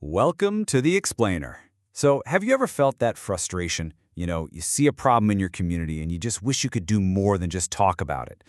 Welcome to the Explainer. So, have you ever felt that frustration? You see a problem in your community and you just wish you could do more than just talk about it.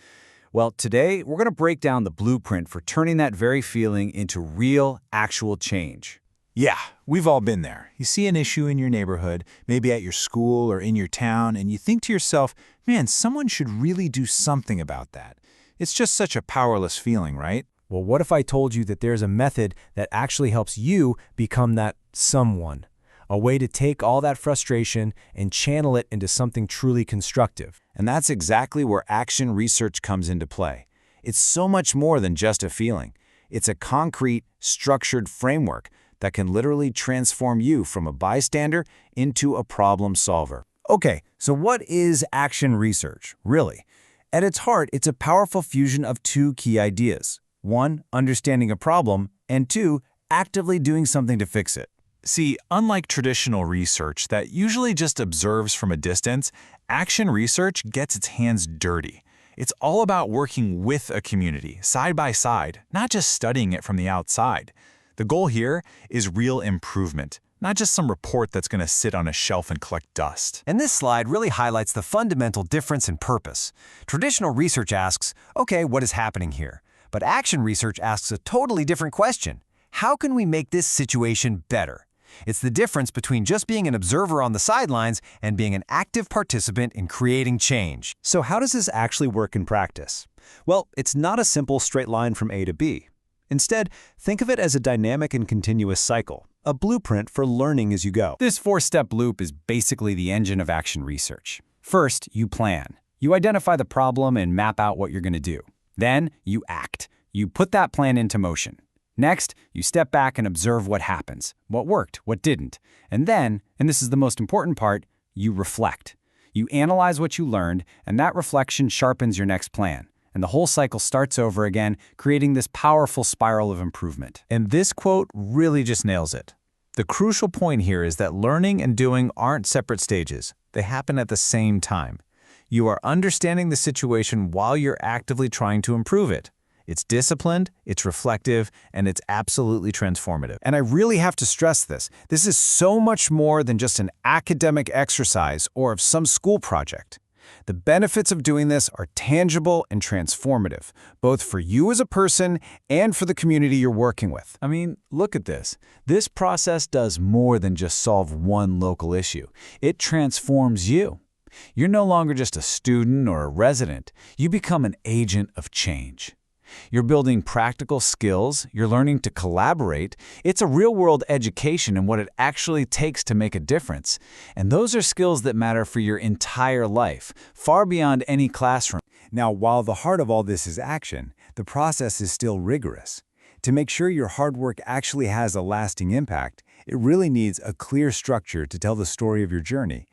Well, today we're going to break down the blueprint for turning that very feeling into real, actual change. Yeah, we've all been there. You see an issue in your neighborhood, maybe at your school or in your town, and you think to yourself, man, someone should really do something about that. It's just such a powerless feeling, right? Well, what if I told you that there's a method that actually helps you become that someone? A way to take all that frustration and channel it into something truly constructive. And that's exactly where action research comes into play. It's so much more than just a feeling. It's a concrete, structured framework that can literally transform you from a bystander into a problem solver. Okay, so what is action research, really? At its heart, it's a powerful fusion of two key ideas. One, understanding a problem, and two, actively doing something to fix it. See, unlike traditional research that usually just observes from a distance, action research gets its hands dirty. It's all about working with a community, side by side, not just studying it from the outside. The goal here is real improvement, not just some report that's going to sit on a shelf and collect dust. And this slide really highlights the fundamental difference in purpose. Traditional research asks, okay, what is happening here? But action research asks a totally different question. How can we make this situation better? It's the difference between just being an observer on the sidelines and being an active participant in creating change. So how does this actually work in practice? Well, it's not a simple straight line from A to B. Instead, think of it as a dynamic and continuous cycle, a blueprint for learning as you go. This four-step loop is basically the engine of action research. First, you plan. You identify the problem and map out what you're going to do. Then, you act. You put that plan into motion. Next, you step back and observe what happens, what worked, what didn't. And then, and this is the most important part, you reflect. You analyze what you learned, and that reflection sharpens your next plan. And the whole cycle starts over again, creating this powerful spiral of improvement. And this quote really just nails it. The crucial point here is that learning and doing aren't separate stages. They happen at the same time. You are understanding the situation while you're actively trying to improve it. It's disciplined, it's reflective, and it's absolutely transformative. And I really have to stress this. This is so much more than just an academic exercise or of some school project. The benefits of doing this are tangible and transformative, both for you as a person and for the community you're working with. I mean, look at this. This process does more than just solve one local issue. It transforms you. You're no longer just a student or a resident. You become an agent of change. You're building practical skills, you're learning to collaborate. It's a real-world education in what it actually takes to make a difference. And those are skills that matter for your entire life, far beyond any classroom. Now, while the heart of all this is action, the process is still rigorous. To make sure your hard work actually has a lasting impact, it really needs a clear structure to tell the story of your journey,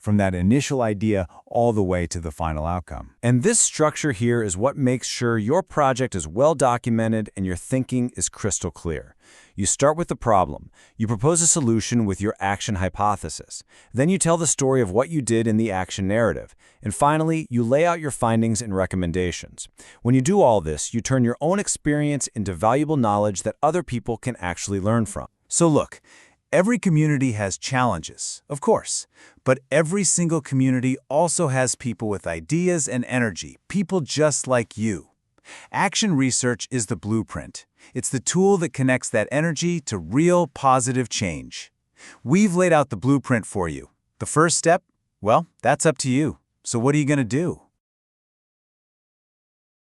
from that initial idea all the way to the final outcome. And this structure here is what makes sure your project is well documented and your thinking is crystal clear. You start with the problem. You propose a solution with your action hypothesis. Then you tell the story of what you did in the action narrative. And finally, you lay out your findings and recommendations. When you do all this, you turn your own experience into valuable knowledge that other people can actually learn from. So look, every community has challenges, of course, but every single community also has people with ideas and energy, people just like you. Action research is the blueprint. It's the tool that connects that energy to real positive change. We've laid out the blueprint for you. The first step? Well, that's up to you. So what are you going to do?